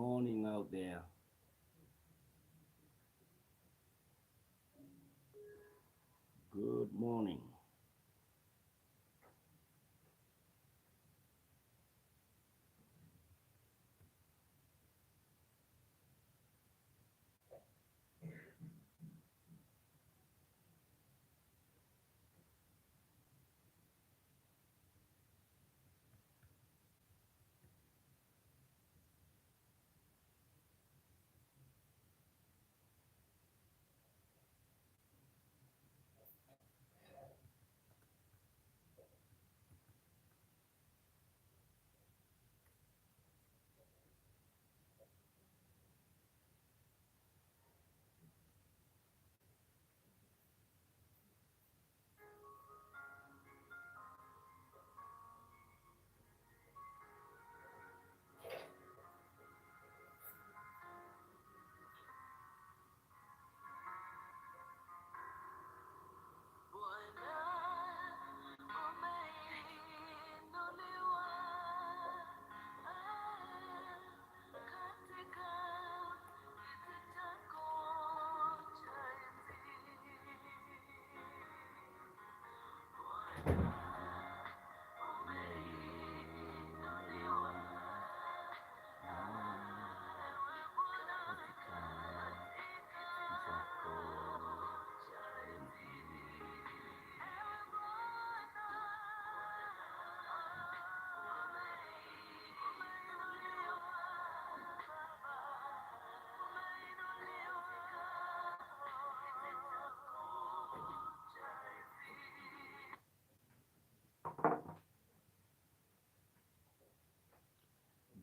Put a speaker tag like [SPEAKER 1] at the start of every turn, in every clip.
[SPEAKER 1] morning out there. Good morning.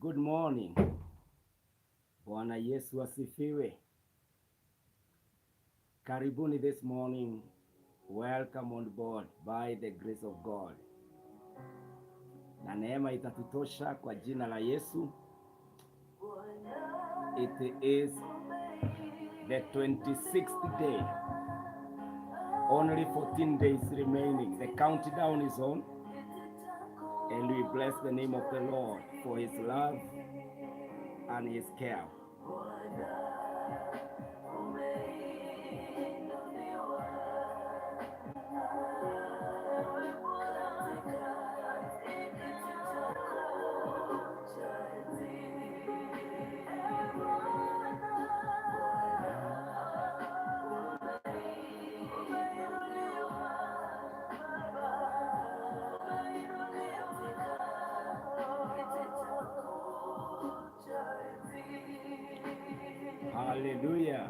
[SPEAKER 1] Good morning. Bwana Yesu asifiwe. Karibuni this morning. Welcome on board by the grace of God. Na neema itatutosha kwa jina la Yesu. It is the 26th day. Only 14 days remaining. The countdown is on. And we bless the name of the Lord for his love and his care. Hallelujah.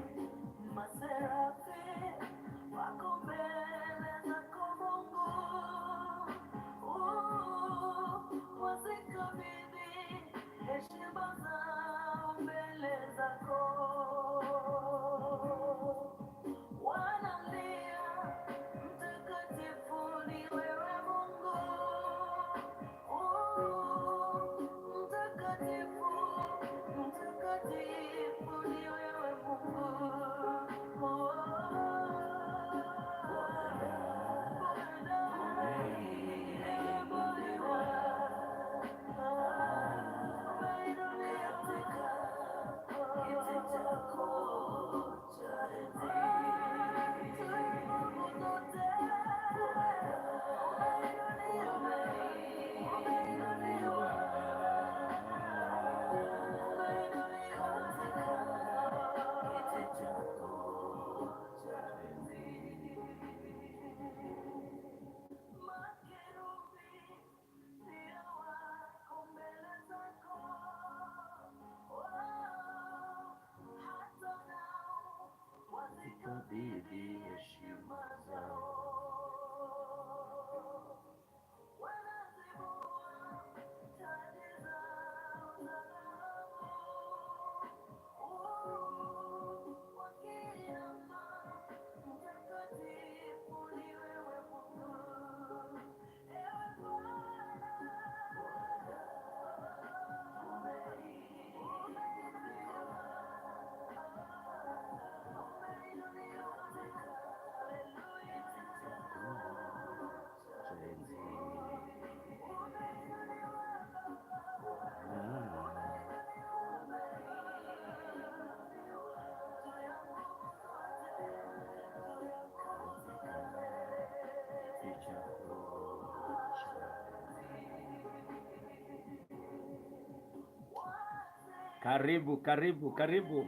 [SPEAKER 1] Karibu, karibu, karibu.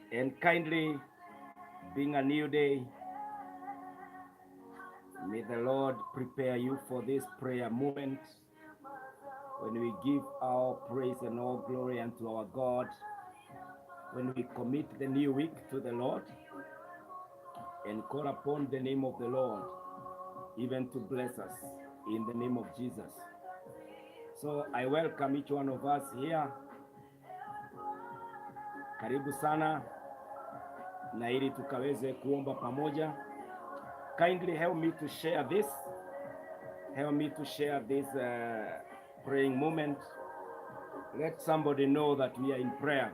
[SPEAKER 1] And kindly, being a new day, may the Lord prepare you for this prayer moment when we give our praise and all glory unto our God, when we commit the new week to the Lord and call upon the name of the Lord, even to bless us in the name of Jesus. So I welcome each one of us here. Karibu sana, na ili tukaweze kuomba pamoja. Kindly help me to share this. Help me to share this praying moment. Let somebody know that we are in prayer.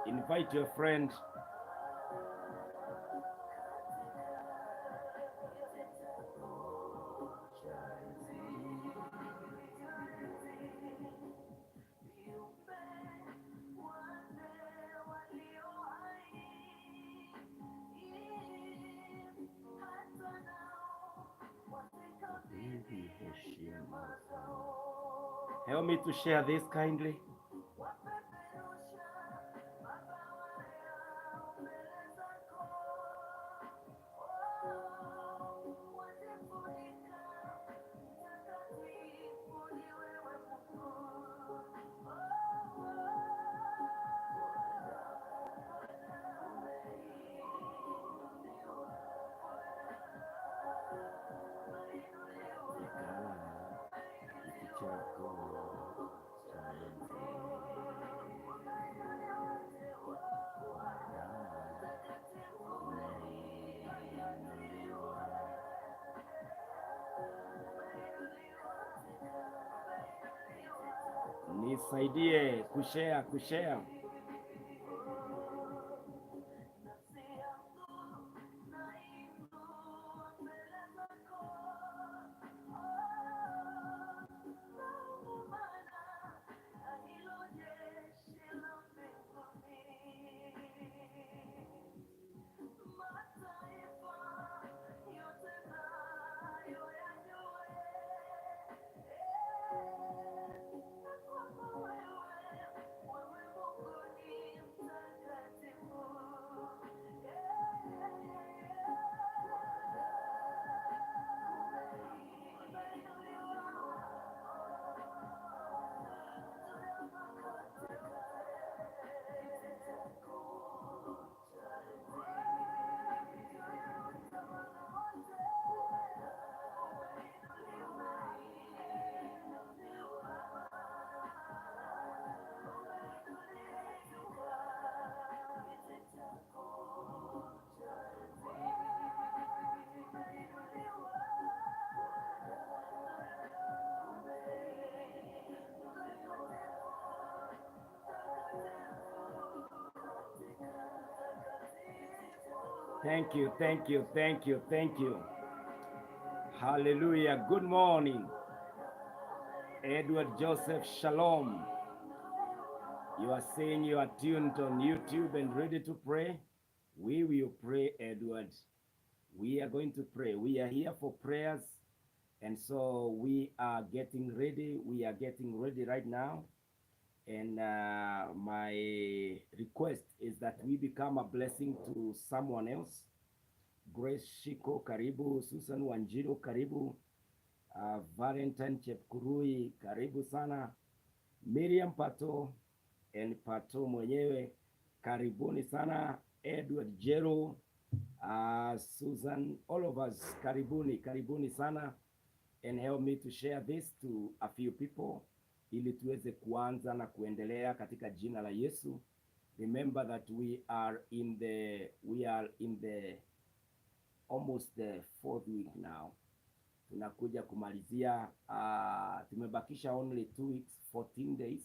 [SPEAKER 1] Invite your friend. Help me to share this kindly. Nisaidie kushare. Thank you. Hallelujah. Good morning. Edward Joseph, shalom. You are saying you are tuned on YouTube and ready to pray. We will pray, Edward. We are going to pray. We are here for prayers. And so we are getting ready. We are getting ready right now. And my request is that we become a blessing to someone else. Grace Shiko, karibu. Susan Wanjiro, karibu. Valentine Chepkurui, karibu sana. Miriam Pato and Pato mwenyewe, karibuni sana. Edward Jero, Susan, all of us, karibuni sana. And help me to share this to a few people, ili tuweze kuanza na kuendelea katika jina la Yesu. Remember that we are in the almost the 4th week now. Tunakuja kumalizia, tumebakisha only 2 weeks, 14 days,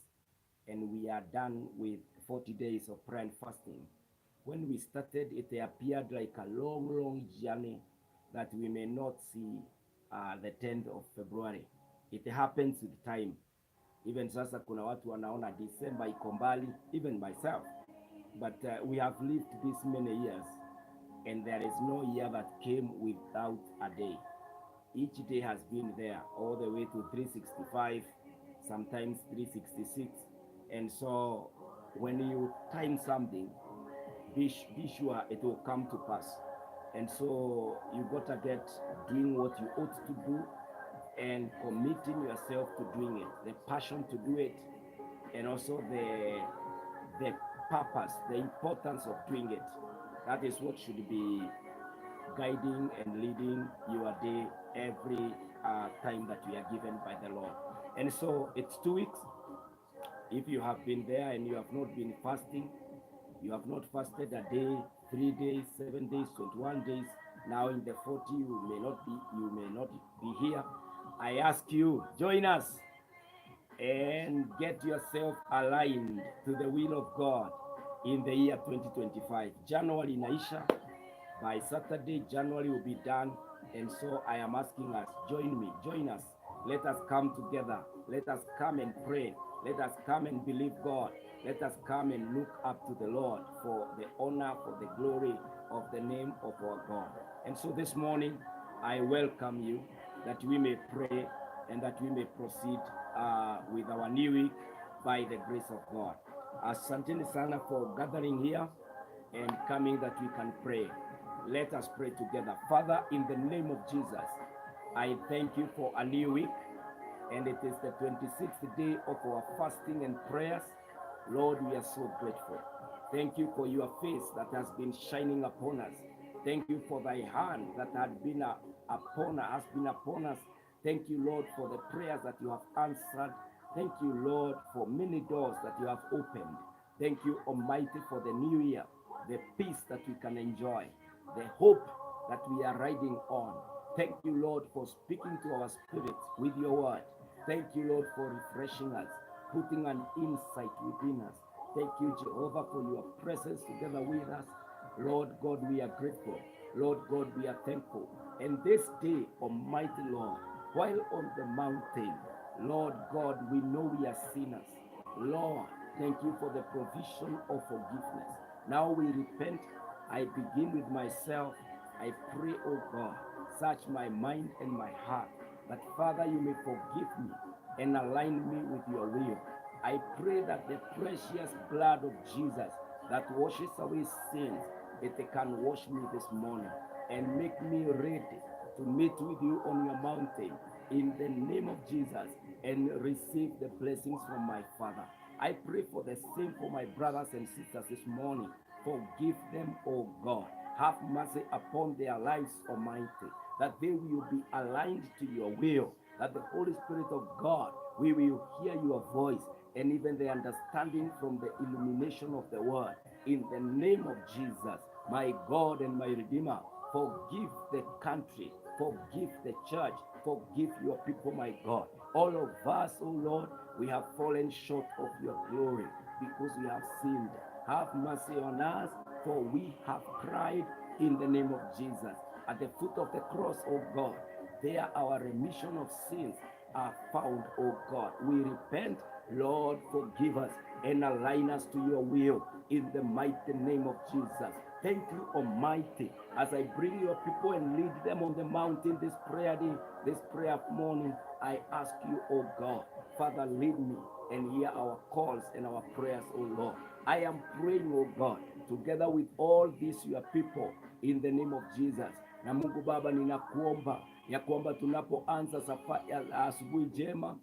[SPEAKER 1] and we are done with 40 days of prayer and fasting. When we started, it appeared like a long journey that we may not see the 10th of February. It happens with time. Even sasa kuna watu wanaona December iko mbali, even myself. But we have lived this many years, and there is no year that came without a day. Each day has been there all the way to 365, sometimes 366. And so when you time something, be sure it will come to pass. And so you gotta get doing what you ought to do and committing yourself to doing it, the passion to do it, and also the purpose, the importance of doing it. That is what should be guiding and leading your day every time that we are given by the Lord. And so it's 2 weeks. If you have been there and you have not been fasting, you have not fasted a day, 3 days, 7 days, 21 days. Now in the 40, you may not be here. I ask you, join us and get yourself aligned to the will of God in the year 2025. January inaisha. By Saturday, January will be done. And so I am asking us, join me, join us. Let us come together. Let us come and pray. Let us come and believe God. Let us come and look up to the Lord for the honor, for the glory of the name of our God. And so this morning, I welcome you that we may pray and that we may proceed with our new week by the grace of God. Asanteni sana for gathering here and coming that we can pray. Let us pray together. Father, in the name of Jesus, I thank you for a new week, and it is the 26th day of our fasting and prayers. Lord, we are so grateful. Thank you for your face that has been shining upon us. Thank you for thy hand that has been upon us. Thank you, Lord, for the prayers that you have answered. Thank you, Lord, for many doors that you have opened. Thank you, Almighty, for the new year, the peace that we can enjoy, the hope that we are riding on. Thank you, Lord, for speaking to our spirits with your word. Thank you, Lord, for refreshing us, putting an insight within us. Thank you, Jehovah, for your presence together with us. Lord God, we are grateful. Lord God, we are thankful. And this day, Almighty Lord, while on the mountain, Lord God, we know we are sinners. Lord, thank you for the provision of forgiveness. Now we repent. I begin with myself. I pray, oh God, search my mind and my heart, that Father, you may forgive me and align me with your will. I pray that the precious blood of Jesus that washes away sins, it can wash me this morning and make me ready to meet with you on your mountain in the name of Jesus and receive the blessings from my Father. I pray for the same for my brothers and sisters this morning. Forgive them, O God. Have mercy upon their lives, Almighty, that they will be aligned to your will, that the Holy Spirit of God, we will hear your voice and even the understanding from the illumination of the word. In the name of Jesus, my God and my Redeemer, forgive the country, forgive the church, forgive your people, my God. All of us, oh Lord, we have fallen short of your glory because we have sinned. Have mercy on us, for we have cried in the name of Jesus. At the foot of the cross, oh God, there our remission of sins are found, oh God. We repent, Lord, forgive us and align us to your will in the mighty name of Jesus. Thank you, Almighty, as I bring your people and lead them on the mountain this prayer day, this prayer morning. I ask you, oh God, Father, lead me and hear our calls and our prayers, oh Lord. I am praying, oh God, together with all these your people in the name of Jesus. Na Mungu Baba, ninakuomba ya kwamba tunapoanza safari asubuhi njema,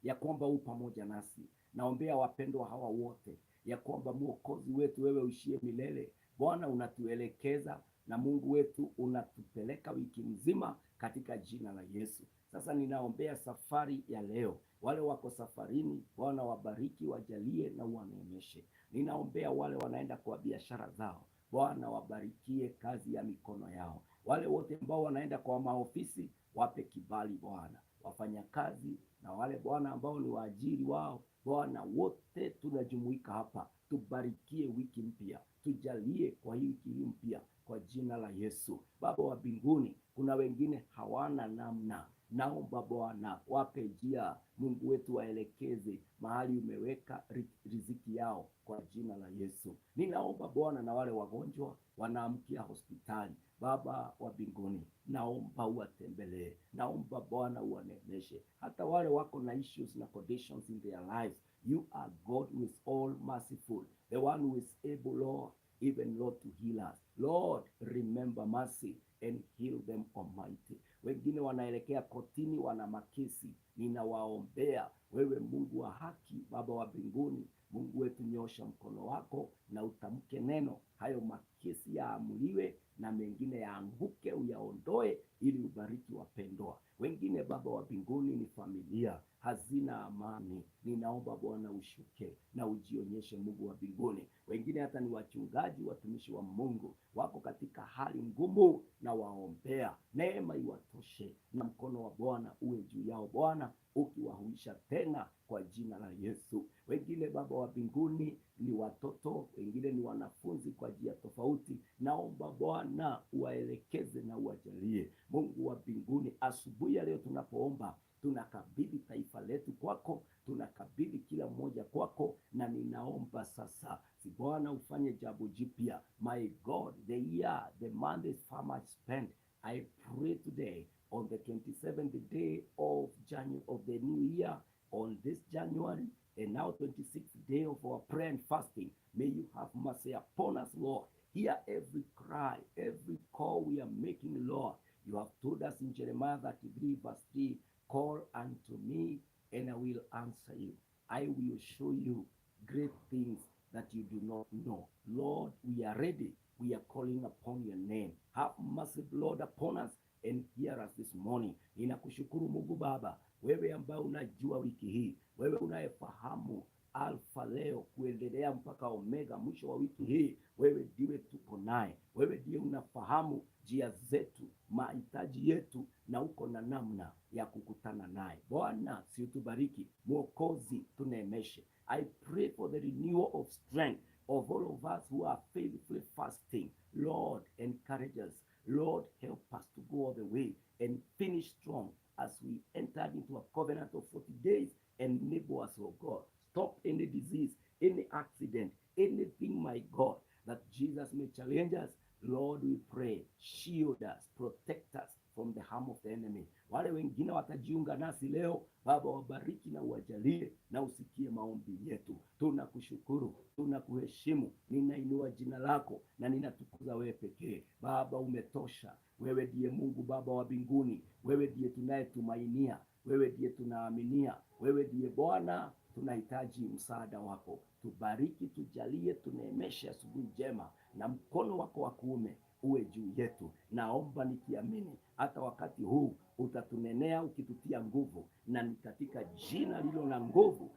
[SPEAKER 1] ya kwamba u pamoja nasi. Naombea wapendwa hawa wote ya kwamba Mwokozi wetu, wewe uishie milele, Bwana unatuelekeza na Mungu wetu unatupeleka wiki nzima katika jina la Yesu. Sasa ninaombea safari ya leo, wale wako safarini, Bwana wabariki, wajalie na uwaneemeshe. Ninaombea wale wanaenda kwa biashara zao, Bwana wabarikie kazi ya mikono yao. Wale wote ambao wanaenda kwa maofisi, wape kibali Bwana. Wafanyakazi na wale Bwana ambao ni waajiri wao, Bwana wote tunajumuika hapa, tubarikie wiki mpya, tujalie kwa hii wiki mpya kwa jina la Yesu. Baba wa mbinguni, kuna wengine hawana namna naomba Bwana wape njia, Mungu wetu waelekeze mahali umeweka riziki yao kwa jina la Yesu. Ninaomba Bwana na wale wagonjwa wanaamkia hospitali, Baba wa mbinguni, naomba uwatembelee, naomba Bwana uwanemeshe, hata wale wako na issues na conditions in their lives. You are God who is all merciful, the one who is able, Lord, even Lord, to heal us. Lord, remember mercy and heal them, Almighty. Wengine wanaelekea kotini, wana makesi, ninawaombea wewe Mungu wa haki, Baba wa mbinguni, Mungu wetu, nyosha mkono wako na utamke neno, hayo makesi yaamuliwe na mengine yaanguke, uyaondoe ili ubariki wapendwa. Wengine Baba wa mbinguni ni familia hazina amani, ninaomba Bwana ushuke na ujionyeshe, Mungu wa mbinguni. Wengine hata ni wachungaji, watumishi wa Mungu, wako katika hali ngumu, na waombea neema iwatoshe na mkono wa Bwana uwe juu yao, Bwana ukiwahuisha tena kwa jina la Yesu. Wengine Baba wa mbinguni ni watoto, wengine ni wanafunzi kwa njia tofauti, naomba Bwana uwaelekeze na uwajalie, Mungu wa mbinguni. Asubuhi ya leo tunapoomba, tunakabidhi taifa letu kwako, tunakabidhi kila mmoja kwako, na ninaomba sasa, si Bwana ufanye jambo jipya. My God, the year, the month is far much spent. I pray today on the 27th day of January of the new year, on this January, and now 26th day of our prayer and fasting. May you have mercy upon us, Lord. Hear every cry, every call we are making, Lord. You have told us in Jeremiah 33 verse 3, call unto me and I will answer you. I will show you great things that you do not know. Lord, we are ready. We are calling upon your name. Have mercy, Lord, upon us and hear us this morning. Ninakushukuru Mungu Baba, wewe ambaye unajua wiki hii, wewe unayefahamu Alfa leo kuendelea mpaka Omega mwisho wa wiki hii, wewe ndiwe tuko naye. Wewe ndiye unafahamu njia zetu, mahitaji yetu, na uko na namna ya kukutana naye. Bwana, si utubariki, Mwokozi, tuneemeshe. I pray for the renewal of strength of all of us who are faithfully fasting. Lord, encourage us. Lord, help us to go all the way and finish strong as we enter into a covenant of 40 days. Enable us, oh God. Stop any disease, any accident, anything, my God, that Jesus may challenge us. Lord, we pray, shield us, protect us from the harm of the enemy. Wale wengine watajiunga nasi leo, Baba wabariki na uwajalie na usikie maombi yetu. Tunakushukuru, tunakuheshimu, ninainua jina lako na ninatukuza wewe pekee. Baba umetosha, wewe ndiye Mungu Baba wa mbinguni, wewe ndiye tunayetumainia, wewe ndiye tunaaminia, wewe ndiye Bwana, tunahitaji msaada wako. Tubariki, tujalie, tuneemeshe asubuhi njema, na mkono wako wa kuume uwe juu yetu. Naomba nikiamini hata wakati huu utatunenea ukitutia nguvu, na ni katika jina lilo na nguvu,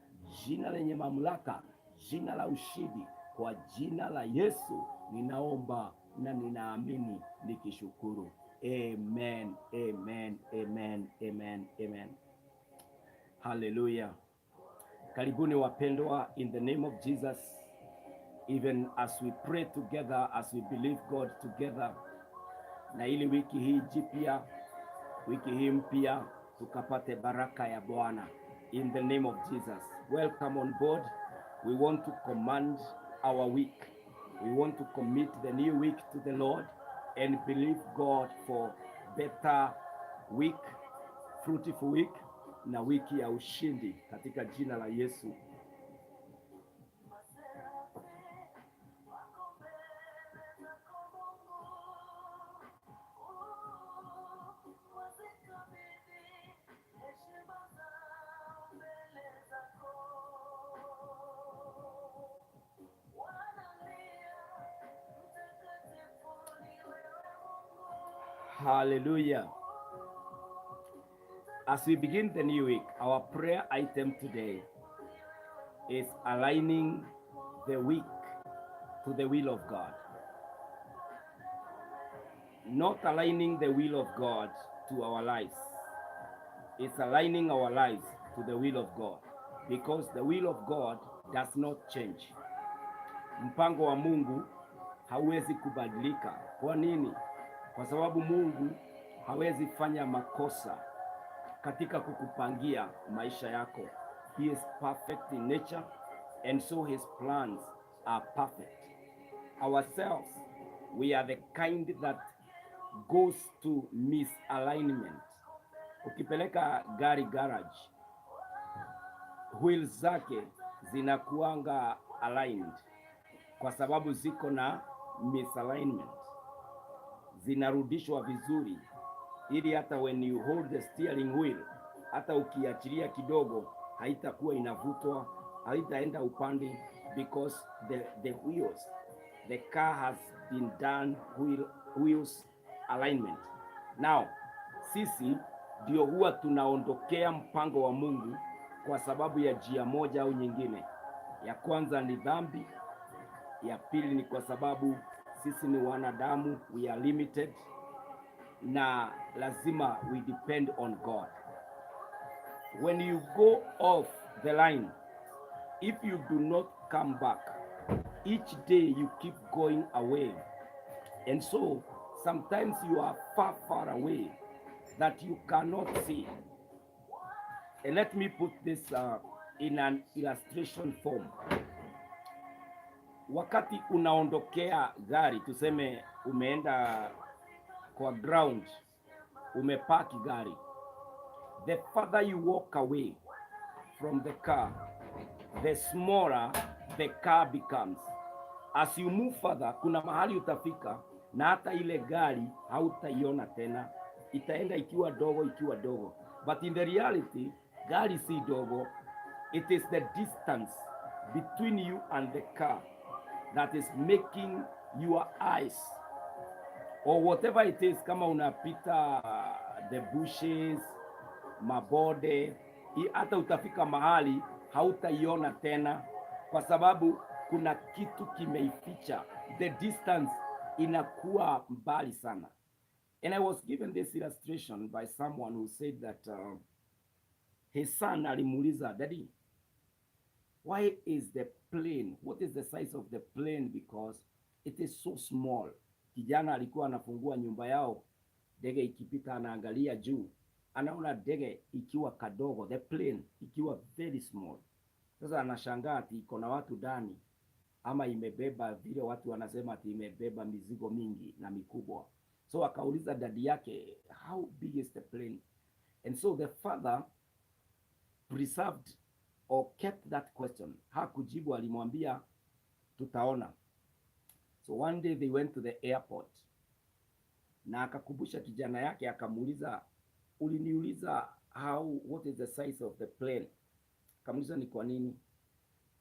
[SPEAKER 1] jina lenye mamlaka, jina la ushindi, kwa jina la Yesu ninaomba na ninaamini nikishukuru. Amen, amen, amen, amen, amen. Hallelujah. Karibuni wapendwa, in the name of Jesus, even as we pray together, as we believe God together, na ili wiki hii jipya, wiki hii mpya, tukapate baraka ya Bwana, in the name of Jesus. Welcome on board. We want to command our week. We want to commit the new week to the Lord and believe God for better week, fruitful week, na wiki ya ushindi katika jina la Yesu. Hallelujah. As we begin the new week, our prayer item today is aligning the week to the will of God. Not aligning the will of God to our lives. It's aligning our lives to the will of God, because the will of God does not change. Mpango wa Mungu hauwezi kubadilika. Kwa nini? Kwa sababu Mungu hawezi fanya makosa. katika kukupangia maisha yako. He is perfect in nature, and so his plans are perfect. Ourselves, we are the kind that goes to misalignment. Ukipeleka gari garage, wheels zake zinakuanga aligned kwa sababu ziko na misalignment, zinarudishwa vizuri, ili hata when you hold the steering wheel, hata ukiachilia kidogo haitakuwa inavutwa, haitaenda upande, because the wheels, the car has been done wheels alignment. Now sisi ndio huwa tunaondokea mpango wa Mungu kwa sababu ya njia moja au nyingine. Ya kwanza ni dhambi, ya pili ni kwa sababu sisi ni wanadamu, we are limited, na lazima we depend on God. When you go off the line, if you do not come back, each day you keep going away, and so sometimes you are far away that you cannot see. And let me put this in an illustration form. Wakati unaondokea gari, tuseme umeenda kwa ground, umepaki gari, the further you walk away from the car, the smaller the car becomes. As you move further, kuna mahali utafika na hata ile gari hautaiona tena, itaenda ikiwa dogo. But in the reality, gari si dogo. It is the distance between you and the car that is making your eyes, or whatever it is, kama unapita the bushes, mabode, hata utafika mahali hautaiona tena kwa sababu kuna kitu kimeificha. The distance inakuwa mbali sana. And I was given this illustration by someone who said that his son alimuuliza, "Daddy, why is the plane, what is the size of the plane, because it is so small?" Kijana alikuwa anafungua nyumba yao, ndege ikipita anaangalia juu, anaona ndege ikiwa kadogo, the plane ikiwa very small. Sasa anashangaa ati iko na watu ndani, ama imebeba, vile watu wanasema ati imebeba mizigo mingi na mikubwa. So akauliza dadi yake, "How big is the plane?" And so the father preserved or kept that question. Hakujibu, alimwambia tutaona. So one day they went to the airport, na akakumbusha kijana yake, akamuuliza, "Uliniuliza what is the size of the plane?" Akamuuliza ni kwa nini?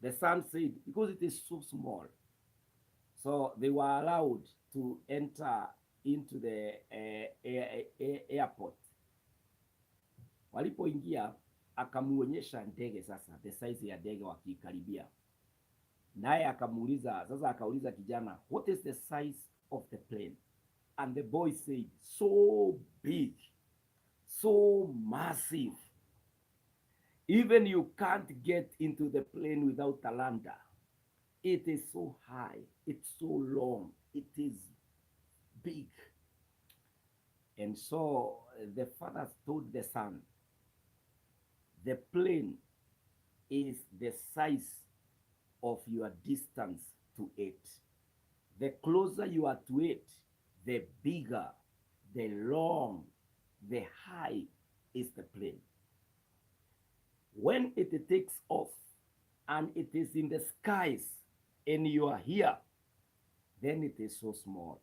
[SPEAKER 1] The son said, "Because it is so small." So they were allowed to enter into the airport. Walipoingia, akamuonyesha ndege sasa, the size ya ndege wakikaribia. Naye akamuuliza, sasa akauliza kijana, "What is the size of the plane?" And the boy said, "So big, so massive. Even you can't get into the plane without a lander. It is so high, it's so long, it is big." And so the father told the son, "The plane is the size of your distance to it. The closer you are to it, the bigger, the long, the high is the plane. When it takes off and it is in the skies and you are here, then it is so small."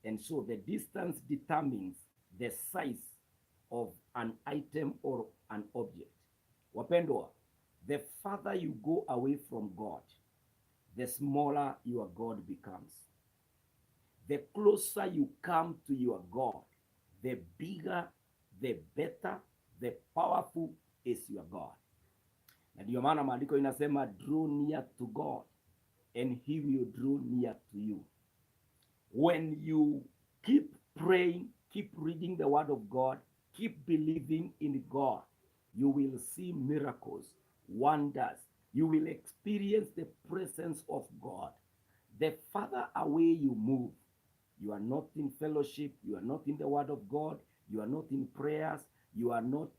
[SPEAKER 1] And so the distance determines the size of an item or an object. Wapendwa, the further you go away from God, the smaller your God becomes. The closer you come to your God, the bigger, the better, the powerful is your God. Na ndio maana maandiko inasema, "Draw near to God and he will draw near to you." When you keep praying, keep reading the word of God, keep believing in God, you will see miracles, wonders. You will experience the presence of God. The further away you move, you are not in fellowship, you are not in the word of God, you are not in prayers, you are not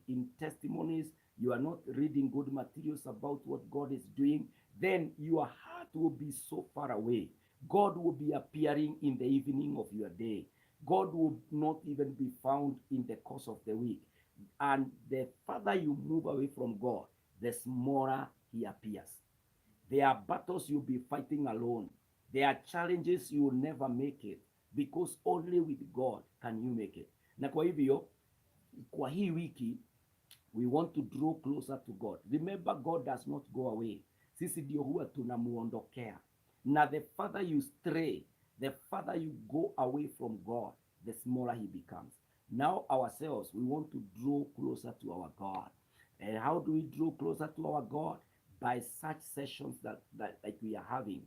[SPEAKER 1] in testimonies, you are not reading good materials about what God is doing, then your heart will be so far away. God will be appearing in the evening of your day. God will not even be found in the course of the week. And the further you move away from God, the smaller he appears. There are battles you'll be fighting alone. There are challenges you will never make it, because only with God can you make it. Na kwa hivyo, kwa hii wiki, we want to draw closer to God. Remember, God does not go away. Sisi ndio huwa tunamuondokea. Na the further you stray, the further you go away from God, the smaller he becomes. Now ourselves, we want to draw closer to our God. And how do we draw closer to our God? By such sessions that like we are having.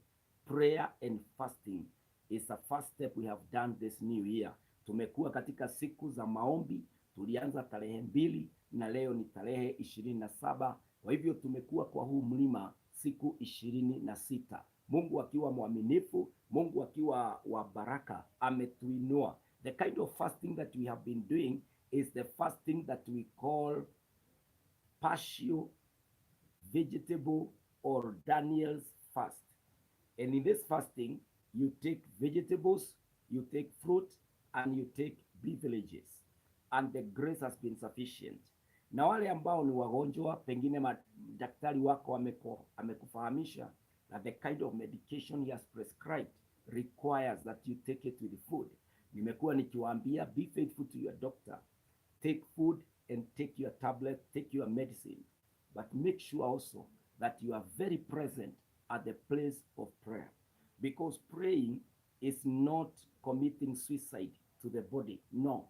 [SPEAKER 1] Prayer and fasting is the first step we have done this new year. Tumekuwa katika siku za maombi, tulianza tarehe 2 na leo ni tarehe 27. Kwa hivyo tumekuwa kwa huu mlima siku 26. Mungu akiwa mwaminifu, Mungu akiwa wa baraka, ametuinua. The kind of fasting that we have been doing is the fasting that we call partial vegetable or Daniel's fast. And in this fasting, you take vegetables, you take fruit, and you take privileges. And the grace has been sufficient. Na wale ambao ni wagonjwa, pengine daktari wako amekufahamisha that the kind of medication he has prescribed requires that you take it with food. Nimekuwa nikiwaambia, be faithful to your doctor. Take food and take your tablet, take your medicine. But make sure also that you are very present at the place of prayer. Because praying is not committing suicide to the body. No.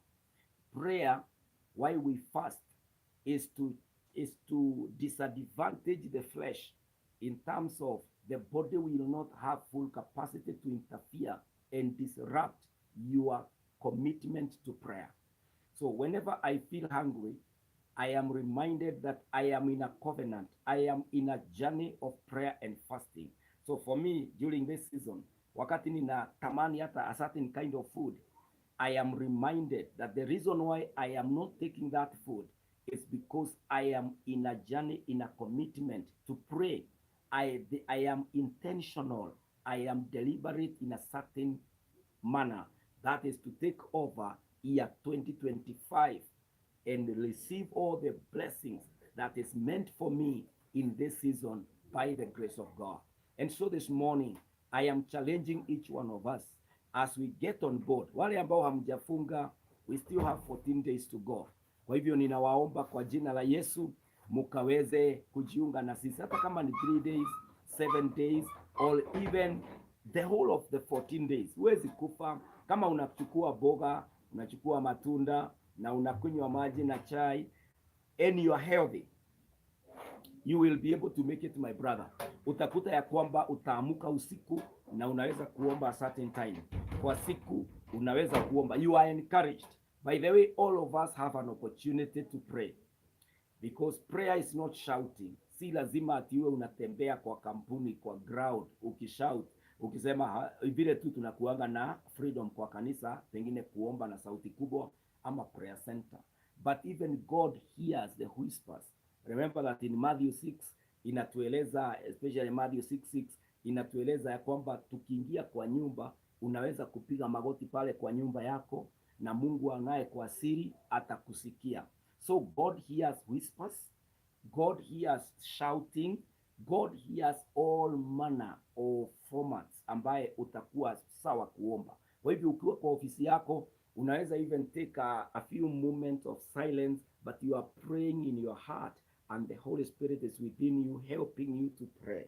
[SPEAKER 1] Prayer, why we fast, is to disadvantage the flesh in terms of the body will not have full capacity to interfere and disrupt your commitment to prayer. So whenever I feel hungry, I am reminded that I am in a covenant. I am in a journey of prayer and fasting. So for me, during this season, wakati ninatamani hata a certain kind of food, I am reminded that the reason why I am not taking that food is because I am in a journey, in a commitment to pray. I am intentional. I am deliberate in a certain manner. That is to take over year 2025 and receive all the blessings that is meant for me in this season by the grace of God. And so this morning, I am challenging each one of us as we get on board. Wale ambao hamjafunga, we still have 14 days to go. Kwa hivyo ninawaomba kwa jina la Yesu mukaweze kujiunga na sisi, hata kama ni 3 days, 7 days, or even the whole of the 14 days. Huwezi kufa kama unachukua boga, unachukua matunda na unakunywa maji na chai and you are healthy, you will be able to make it, my brother. Utakuta ya kwamba utaamuka usiku na unaweza kuomba a certain time. Kwa siku unaweza kuomba. You are encouraged. By the way, all of us have an opportunity to pray. Because prayer is not shouting. Si lazima atiwe unatembea kwa kampuni, kwa ground, ukishout, ukisema vile tu tunakuanga na freedom kwa kanisa, pengine kuomba na sauti kubwa ama prayer center. But even God hears the whispers. Remember that in Matthew 6 inatueleza, especially Matthew 6:6 inatueleza ya kwamba tukiingia kwa nyumba, unaweza kupiga magoti pale kwa nyumba yako na Mungu anaye kwa siri atakusikia. So God hears whispers, God hears shouting, God hears all manner of formats ambaye utakuwa sawa kuomba. Kwa hivyo ukiwa kwa ofisi yako, unaweza even take a few moments of silence, but you are praying in your heart and the Holy Spirit is within you, helping you to pray.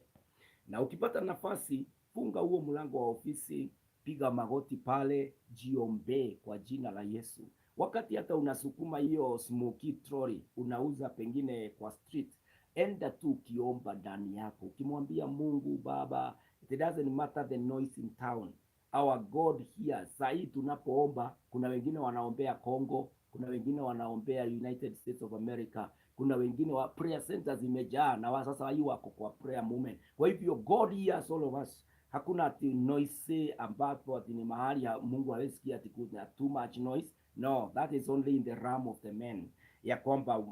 [SPEAKER 1] Na ukipata nafasi, funga huo mlango wa ofisi, piga magoti pale, jiombe kwa jina la Yesu. Wakati hata unasukuma hiyo smoky trolley, unauza pengine kwa street, enda tu ukiomba ndani yako, ukimwambia Mungu Baba, it doesn't matter the noise in town, our God hears. Saa hii tunapoomba, kuna wengine wanaombea Congo, kuna wengine wanaombea United States of America, kuna wengine wa prayer centers zimejaa na sasa hii wako kwa prayer moment. Kwa hivyo God hears all of us. Hakuna ati noise ambapo ati ni mahali Mungu hawezi sikia ati kuna too much noise. No, that is only in the realm of the men, ya kwamba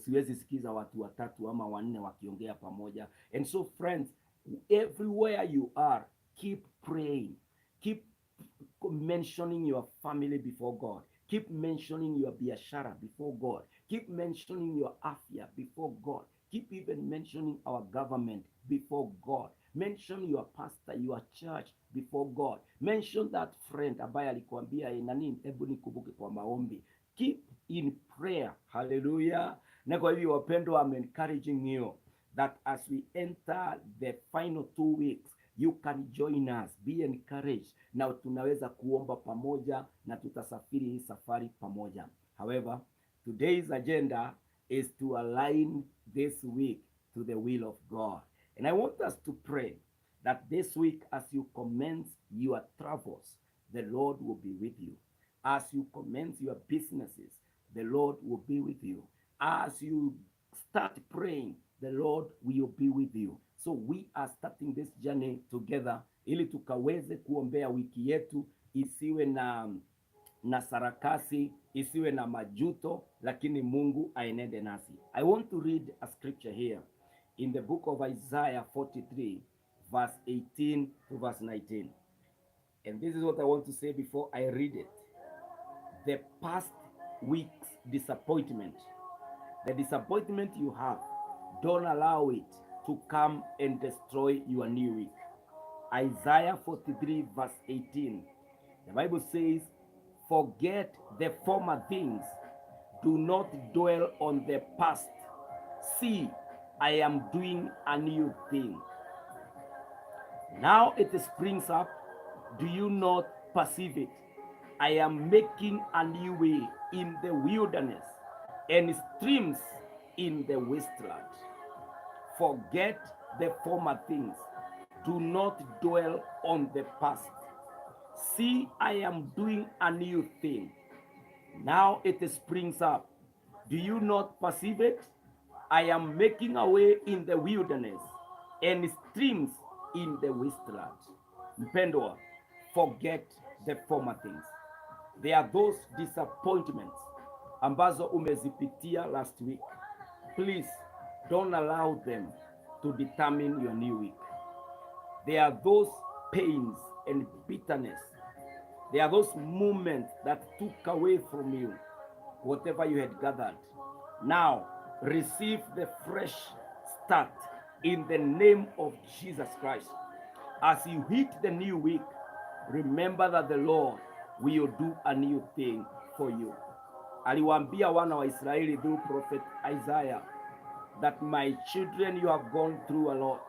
[SPEAKER 1] siwezi sikiza watu watatu ama wanne wakiongea pamoja. And so friends, everywhere you are, keep praying, keep mentioning your family before God, keep mentioning your biashara before God, keep mentioning your afya before God, keep even mentioning our government before God, mention your pastor, your church before God, mention that friend ambaye alikuambia nani, hebu nikumbuke kwa maombi. Keep in prayer. Hallelujah. Na kwa hivyo wapendwa, I'm encouraging you that as we enter the final 2 weeks, you can join us, be encouraged, na tunaweza kuomba pamoja na tutasafiri hii safari pamoja. However, today's agenda is to align this week to the will of God. And I want us to pray that this week, as you commence your travels, the Lord will be with you. As you commence your businesses, the Lord will be with you. As you start praying, the Lord will be with you. So we are starting this journey together ili tukaweze kuombea wiki yetu isiwe na sarakasi, isiwe na majuto, lakini Mungu aenende nasi. I want to read a scripture here in the book of Isaiah 43 verse 18 to verse 19. And this is what I want to say before I read it. The past week's disappointment, the disappointment you have, don't allow it to come and destroy your new week. Isaiah 43 verse 18. The Bible says, forget the former things. Do not dwell on the past. See, I am doing a new thing. Now it springs up. Do you not perceive it? I am making a new way in the wilderness and streams in the wasteland. Forget the former things. Do not dwell on the past. See, I am doing a new thing. Now it springs up. Do you not perceive it? I am making a way in the wilderness and streams in the wasteland. Mpendwa, forget the former things. There are those disappointments ambazo umezipitia last week. Please don't allow them to determine your new week. There are those pains and bitterness. There are those moments that took away from you whatever you had gathered. Now, receive the fresh start in the name of Jesus Christ. As you hit the new week, remember that the Lord will do a new thing for you. Aliwaambia wana wa Israeli through prophet Isaiah that my children, you have gone through a lot.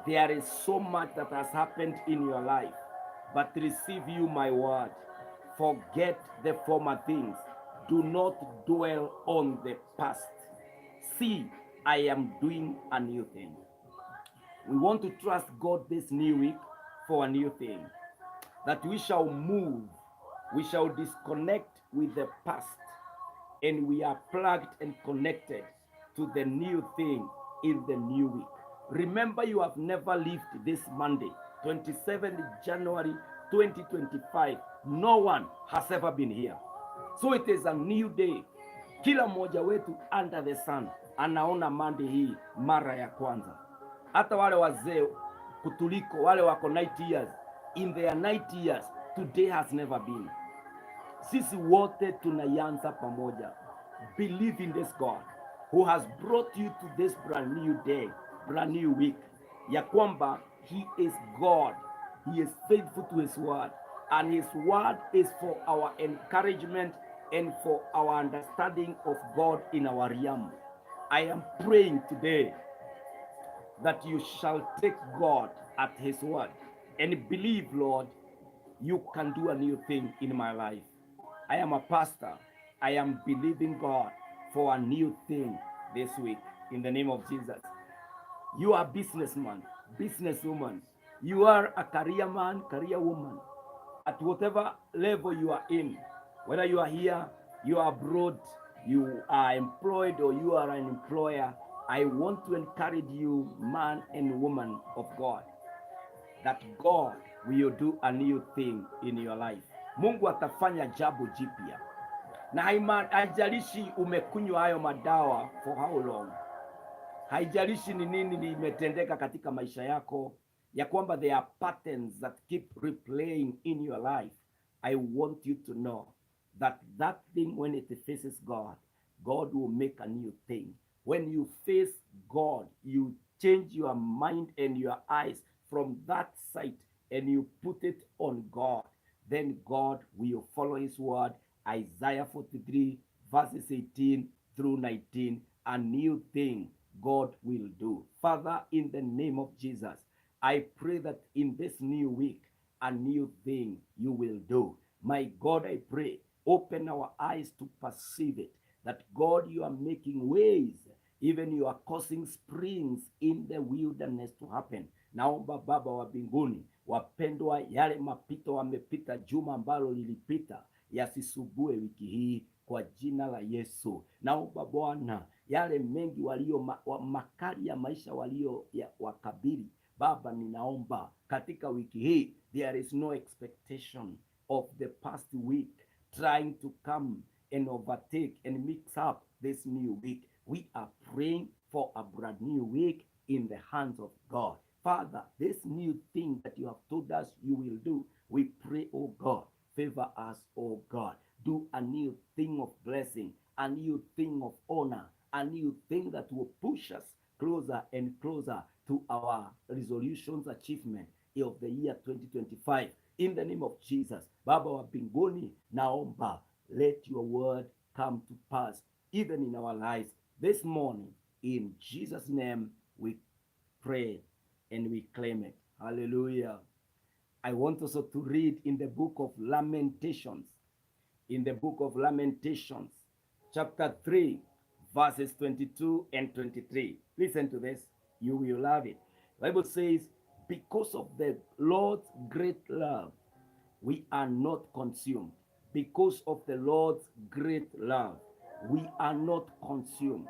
[SPEAKER 1] There is so much that has happened in your life, but receive you my word. Forget the former things. Do not dwell on the past. See, I am doing a new thing. We want to trust God this new week for a new thing. That we shall move, we shall disconnect with the past, and we are plugged and connected to the new thing in the new week. Remember, you have never lived this Monday, 27th January 2025. No one has ever been here. So it is a new day. Kila mmoja wetu under the sun anaona Monday hii mara ya kwanza. Hata wale wazee kutuliko, wale wako 90 years, in their 90 years, today has never been. Sisi wote tunaianza pamoja. Believe in this God who has brought you to this brand new day, brand new week. Ya kwamba he is God. He is faithful to his word. And his word is for our encouragement and for our understanding of God in our realm. I am praying today that you shall take God at his word and believe, Lord, you can do a new thing in my life. I am a pastor. I am believing God for a new thing this week in the name of Jesus. You are a businessman, businesswoman. You are a career man, career woman. At whatever level you are in, whether you are here, you are abroad, you are employed, or you are an employer, I want to encourage you, man and woman of God, that God will do a new thing in your life. Mungu atafanya jambo jipya, na haijalishi umekunywa hayo madawa for how long, haijalishi ni nini limetendeka katika maisha yako, ya kwamba there are patterns that keep replaying in your life. I want you to know that that thing, when it faces God, God will make a new thing. When you face God, you change your mind and your eyes from that sight and you put it on God. Then God will follow his word. Isaiah 43 verses 18 through 19, a new thing God will do. Father, in the name of Jesus, I pray that in this new week, a new thing you will do. My God, I pray, open our eyes to perceive it, that God, you are making ways, even you are causing springs in the wilderness to happen. Naomba Baba wa mbinguni, wapendwa, yale mapito wamepita juma ambalo lilipita yasisumbue wiki hii kwa jina la Yesu. Naomba Bwana, yale mengi walio makali ya maisha walio wakabili, Baba, ninaomba katika wiki hii, there is no expectation of the past week trying to come and overtake and mix up this new week. We are praying for a brand new week in the hands of God. Father, this new thing that you have told us you will do, we pray, oh God, favor us, oh God. Do a new thing of blessing, a new thing of honor, a new thing that will push us closer and closer to our resolutions achievement of the year 2025. In the name of Jesus, Baba wa mbinguni, naomba, let your word come to pass even in our lives this morning. In Jesus' name we pray and we claim it. Hallelujah. I want also to read in the book of Lamentations. In the book of Lamentations, chapter 3, verses 22 and 23. Listen to this. You will love it. The Bible says, because of the Lord's great love, we are not consumed. Because of the Lord's great love, we are not consumed.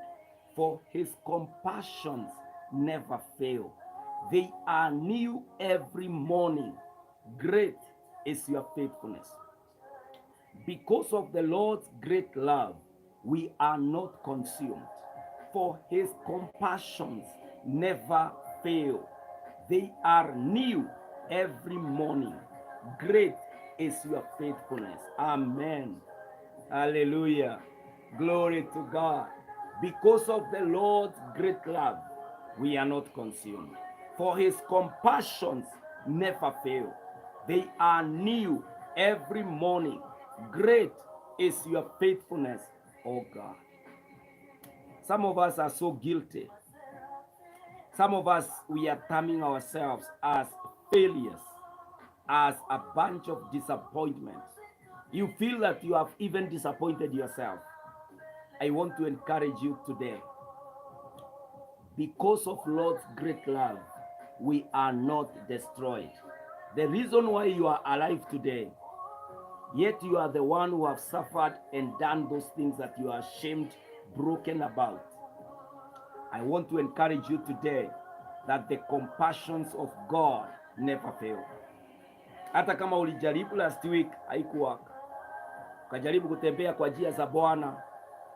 [SPEAKER 1] For his compassions never fail. They are new every morning. Great is your faithfulness. Because of the Lord's great love, we are not consumed. For his compassions never fail. They are new every morning. Great is your faithfulness. Amen. Hallelujah. Glory to God. Because of the Lord's great love, we are not consumed. For his compassions never fail. They are new every morning. Great is your faithfulness, oh God. Some of us are so guilty. Some of us, we are terming ourselves as failures, as a bunch of disappointments. You feel that you have even disappointed yourself. I want to encourage you today. Because of Lord's great love, we are not destroyed. The reason why you are alive today, yet you are the one who have suffered and done those things that you are ashamed, broken about. I want to encourage you today that the compassions of God never fail. Hata kama ulijaribu last week haikuwa, ukajaribu kutembea kwa njia za Bwana,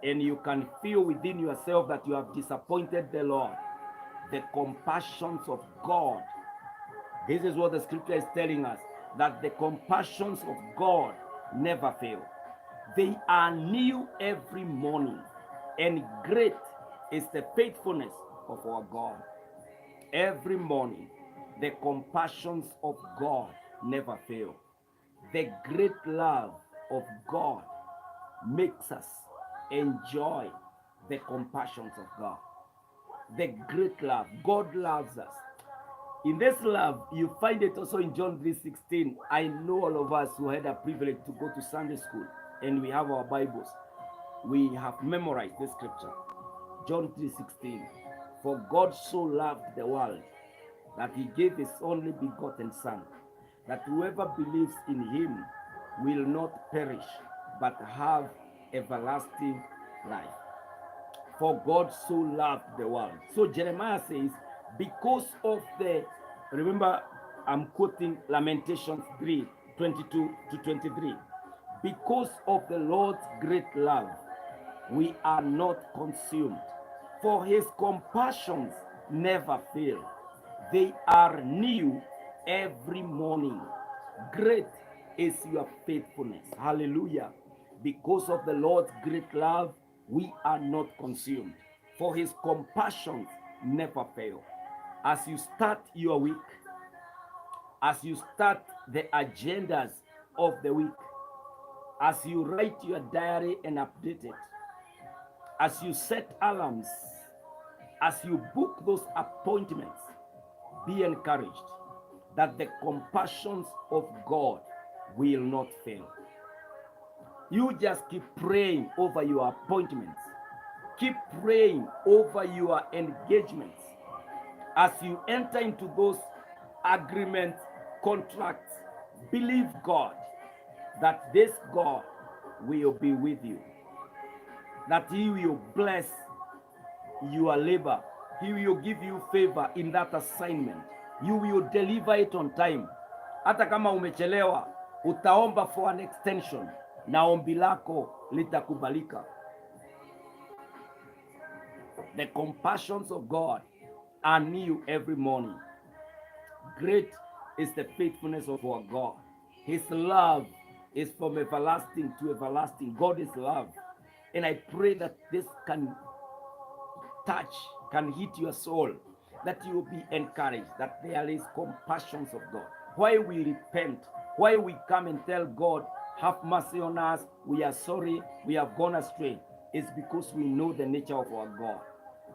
[SPEAKER 1] and you can feel within yourself that you have disappointed the Lord, the compassions of God. This is what the scripture is telling us, that the compassions of God never fail. They are new every morning, and great is the faithfulness of our God. Every morning, the compassions of God never fail. The great love of God makes us enjoy the compassions of God. The great love. God loves us. In this love, you find it also in John 3:16. I know all of us who had a privilege to go to Sunday school and we have our Bibles. We have memorized this scripture. John 3:16. For God so loved the world that he gave his only begotten Son, that whoever believes in him will not perish, but have everlasting life. For God so loved the world. So Jeremiah says, because of the, remember I'm quoting Lamentations 3, 22 to 23. Because of the Lord's great love, we are not consumed, for his compassions never fail. They are new every morning. Great is your faithfulness. Hallelujah. Because of the Lord's great love, we are not consumed, for his compassions never fail. As you start your week, as you start the agendas of the week, as you write your diary and update it, as you set alarms, as you book those appointments, be encouraged that the compassions of God will not fail. You just keep praying over your appointments. Keep praying over your engagements. As you enter into those agreement contracts, believe God that this God will be with you, that he will bless your labor. He will give you favor in that assignment. You will deliver it on time. Hata kama umechelewa, utaomba for an extension na ombi lako litakubalika. The compassions of God are new every morning. Great is the faithfulness of our God. His love is from everlasting to everlasting. God is love. And I pray that this can touch, can hit your soul, that you will be encouraged, that there is compassions of God. Why we repent, why we come and tell God, have mercy on us, we are sorry, we have gone astray, is because we know the nature of our God.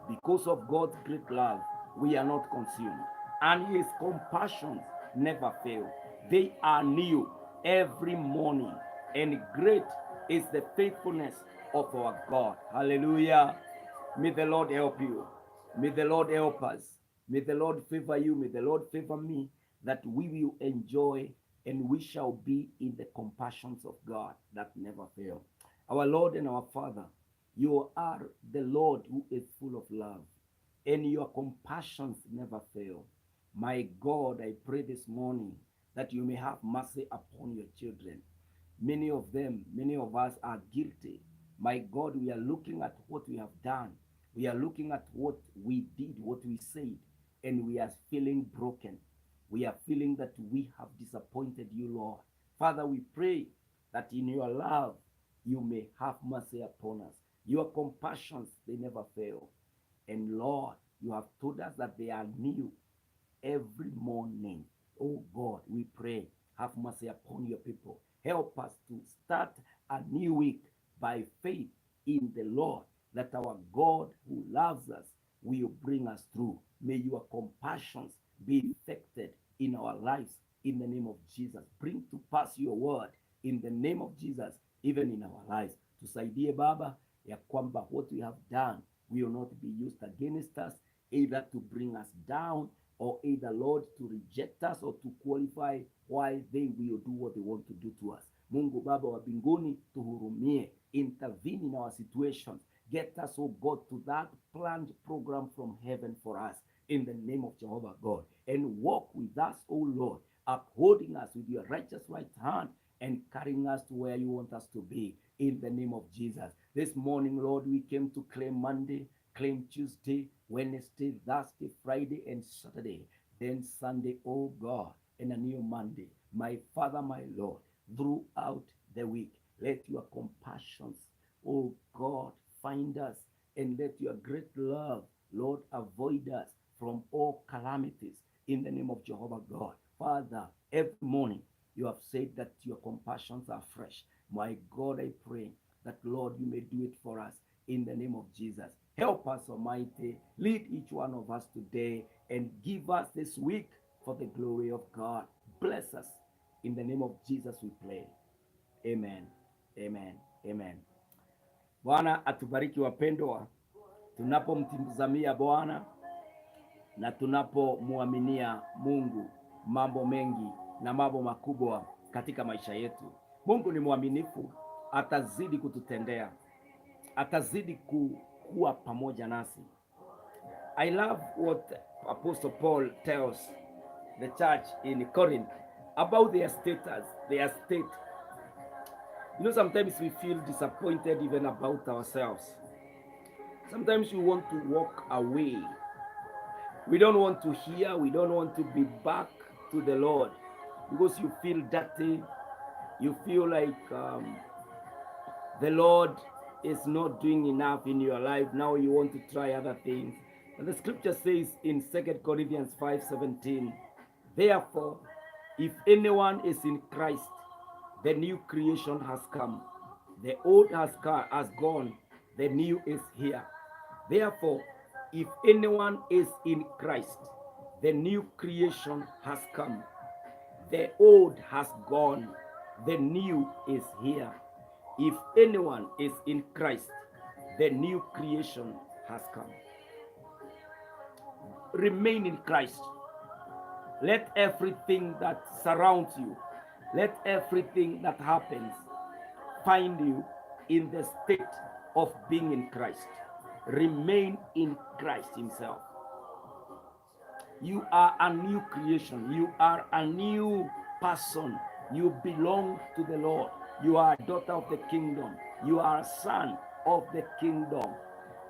[SPEAKER 1] Because of God's great love, we are not consumed, and his compassions never fail. They are new every morning, and great is the faithfulness of our God. Hallelujah. May the Lord help you. May the Lord help us. May the Lord favor you. May the Lord favor me, that we will enjoy and we shall be in the compassions of God that never fail. Our Lord and our Father, you are the Lord who is full of love, and your compassions never fail. My God, I pray this morning that you may have mercy upon your children. Many of them, many of us are guilty. My God, we are looking at what we have done. We are looking at what we did, what we said, and we are feeling broken. We are feeling that we have disappointed you, Lord. Father, we pray that in your love, you may have mercy upon us. Your compassions, they never fail. And Lord, you have told us that they are new every morning. Oh God, we pray, have mercy upon your people. Help us to start a new week by faith in the Lord, that our God who loves us will bring us through. May your compassions be effected in our lives in the name of Jesus. Bring to pass your word in the name of Jesus, even in our lives. Tusaidie Baba, ya kwamba what we have done will not be used against us, either to bring us down, or either, Lord, to reject us or to qualify why they will do what they want to do to us. Mungu Baba wa mbinguni, tuhurumie, intervene in our situations. Get us, oh God, to that planned program from heaven for us in the name of Jehovah God. And walk with us, oh Lord, upholding us with your righteous right hand and carrying us to where you want us to be in the name of Jesus. This morning, Lord, we came to claim Monday, claim Tuesday, Wednesday, Thursday, Friday, and Saturday. Then Sunday, oh God, and a new Monday. My Father, my Lord, throughout the week, let your compassions, oh God, find us, and let your great love, Lord, avoid us from all calamities in the name of Jehovah God. Father, every morning you have said that your compassions are fresh. My God, I pray that, Lord, you may do it for us in the name of Jesus. Help us, Almighty. Lead each one of us today and give us this week for the glory of God. Bless us. In the name of Jesus we pray. Amen. Amen. Amen. Bwana atubariki wapendwa, tunapomtazamia Bwana na tunapomwaminia Mungu mambo mengi na mambo makubwa katika maisha yetu. Mungu ni mwaminifu, atazidi kututendea, atazidi kuwa pamoja nasi. I love what Apostle Paul tells the church in Corinth. about their status, their state. You know, sometimes we feel disappointed even about ourselves. Sometimes we want to walk away. We don't want to hear, we don't want to be back to the Lord because you feel dirty. You feel like the Lord is not doing enough in your life. Now you want to try other things. And the scripture says in 2 Corinthians 5:17, therefore, if anyone is in Christ, the new creation has come. The old has gone, the new is here. Therefore, if anyone is in Christ, the new creation has come. The old has gone, the new is here. If anyone is in Christ, the new creation has come. Remain in Christ. Let everything that surrounds you, let everything that happens find you in the state of being in Christ. Remain in Christ himself. You are a new creation. You are a new person. You belong to the Lord. You are a daughter of the kingdom. You are a son of the kingdom.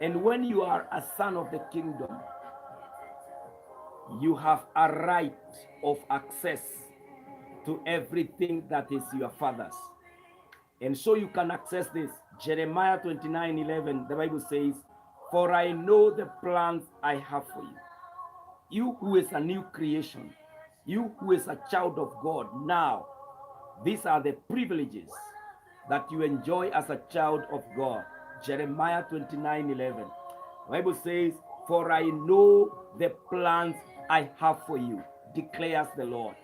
[SPEAKER 1] And when you are a son of the kingdom, you have a right of access to everything that is your father's. And so you can access this. Jeremiah 29:11, the Bible says, for I know the plans I have for you. You who is a new creation, you who is a child of God now, these are the privileges that you enjoy as a child of God. Jeremiah 29:11. The Bible says, for I know the plans I have for you, declares the Lord.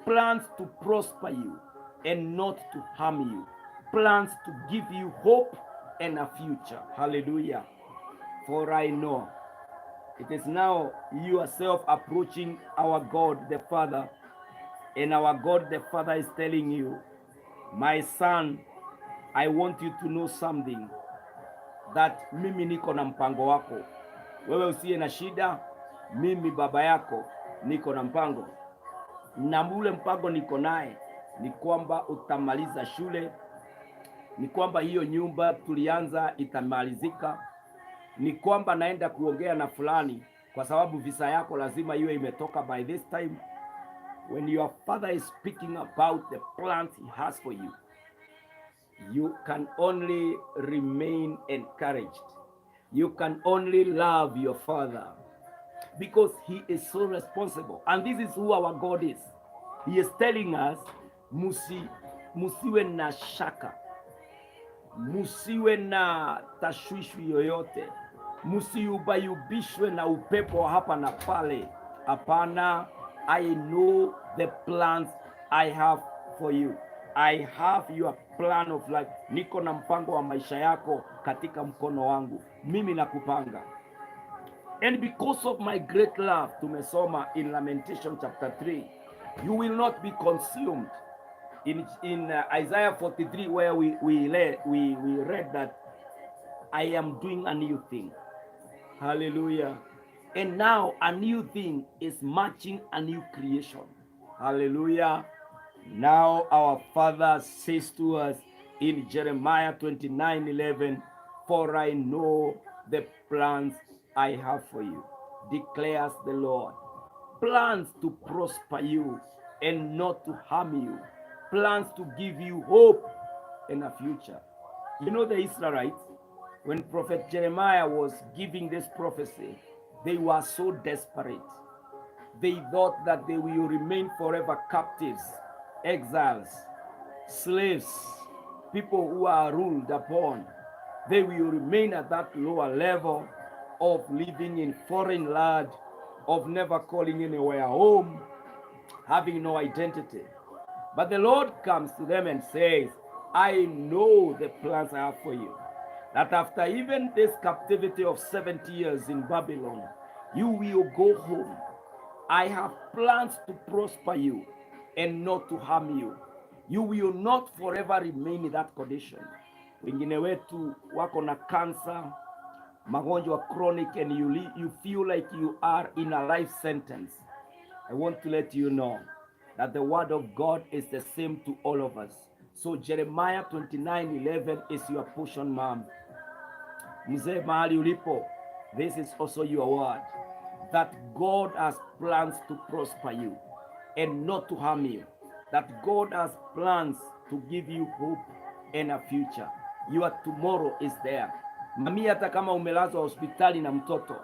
[SPEAKER 1] Plans to prosper you and not to harm you. Plans to give you hope and a future. Hallelujah. For I know. It is now you yourself approaching our God the Father, and our God the Father is telling you, my son, I want you to know something, that mimi niko na mpango wako. Wewe usiye na shida, mimi baba yako niko na mpango. Na ule mpango niko naye ni kwamba utamaliza shule, ni kwamba hiyo nyumba tulianza itamalizika, ni kwamba naenda kuongea na fulani kwa sababu visa yako lazima iwe imetoka by this time. When your father is speaking about the plans he has for you, you can only remain encouraged. You can only love your father because he is so responsible. And this is who our God is. He is telling us, musiwe na shaka, musiwe na tashwishwi yoyote, musiubayubishwe na upepo hapa na pale. Hapana, I know the plans I have for you. I have your plan of life. Niko na mpango wa maisha yako katika mkono wangu. Mimi nakupanga. And because of my great love, tumesoma in Lamentation chapter 3, you will not be consumed. In Isaiah 43, where we read that I am doing a new thing. Hallelujah. And now a new thing is matching a new creation. Hallelujah. Now our Father says to us in Jeremiah 29:11, for I know the plans I have for you, declares the Lord. Plans to prosper you and not to harm you. Plans to give you hope and a future. You know the Israelites, when Prophet Jeremiah was giving this prophecy, they were so desperate. They thought that they will remain forever captives, exiles, slaves, people who are ruled upon. They will remain at that lower level of living in foreign land, of never calling anywhere home, having no identity. But the Lord comes to them and says, I know the plans I have for you. That after even this captivity of 70 years in Babylon, you will go home. I have plans to prosper you and not to harm you. You will not forever remain in that condition. Wengine wetu wako na cancer, magonjwa chronic, and you feel like you are in a life sentence. I want to let you know that the word of God is the same to all of us. So Jeremiah 29:11 is your portion, mom. Mzee, mahali ulipo, this is also your word, that God has plans to prosper you and not to harm you, that God has plans to give you hope and a future. Your tomorrow is there. Mami, hata kama umelazwa hospitali na mtoto,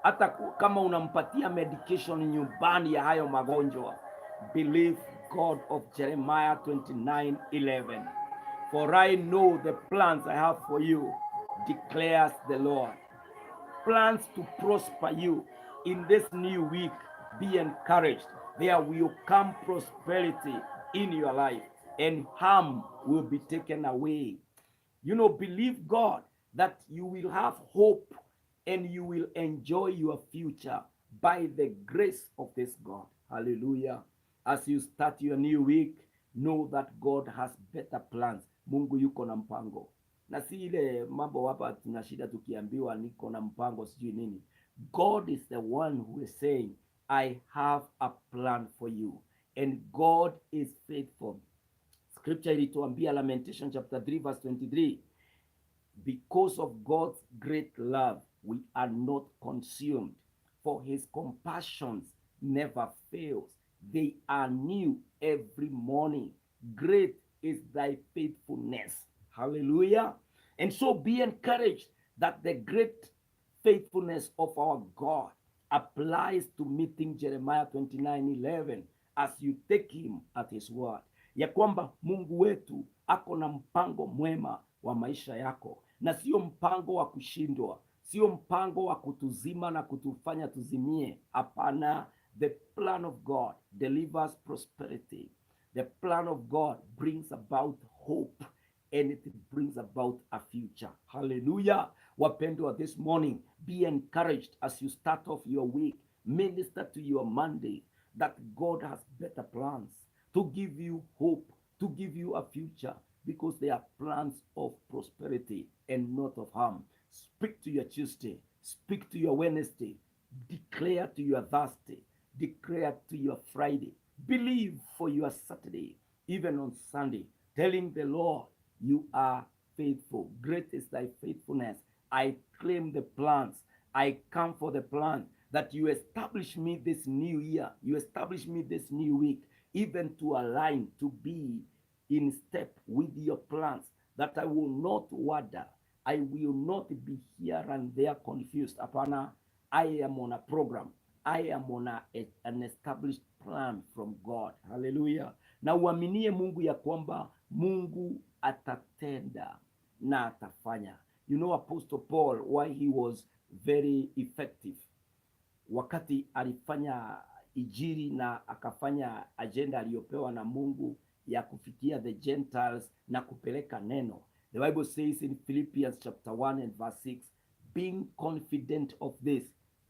[SPEAKER 1] hata kama unampatia medication nyumbani ya hayo magonjwa, believe God of Jeremiah 29:11. For I know the plans I have for you, declares the Lord. Plans to prosper you in this new week. Be encouraged. There will come prosperity in your life, and harm will be taken away. Believe God that you will have hope and you will enjoy your future by the grace of this God. Hallelujah. As you start your new week, know that God has better plans. Mungu yuko na mpango, na si ile mambo hapa tuna shida tukiambiwa niko na mpango sijui nini. God is the one who is saying, I have a plan for you, and God is faithful. Scripture ilituambia, Lamentation chapter 3 verse 23, because of God's great love we are not consumed, for his compassions never fails. They are new every morning. Great is thy faithfulness. Hallelujah. And so be encouraged that the great faithfulness of our God applies to meeting Jeremiah 29:11 as you take him at his word, ya kwamba Mungu wetu ako na mpango mwema wa maisha yako, na sio mpango wa kushindwa, sio mpango wa kutuzima na kutufanya tuzimie. Hapana. The plan of God delivers prosperity. The plan of God brings about hope, and it brings about a future. Hallelujah. Wapendwa, this morning, be encouraged as you start off your week. Minister to your Monday that God has better plans to give you hope, to give you a future, because they are plans of prosperity and not of harm. Speak to your Tuesday. Speak to your Wednesday. Declare to your Thursday. Declare to your Friday. Believe for your Saturday, even on Sunday, telling the Lord, you are faithful. Great is thy faithfulness. I claim the plans. I come for the plan that you establish me this new year. You establish me this new week, even to align, to be in step with your plans, that I will not wander. I will not be here and there confused. Apana, I am on a program. I am on an established plan from God. Hallelujah. Na uaminie Mungu ya kwamba Mungu atatenda na atafanya. Apostle Paul, why he was very effective wakati alifanya ijiri na akafanya agenda aliyopewa na Mungu ya kufikia the Gentiles na kupeleka neno. The Bible says in Philippians chapter 1 and verse 6, being confident of this,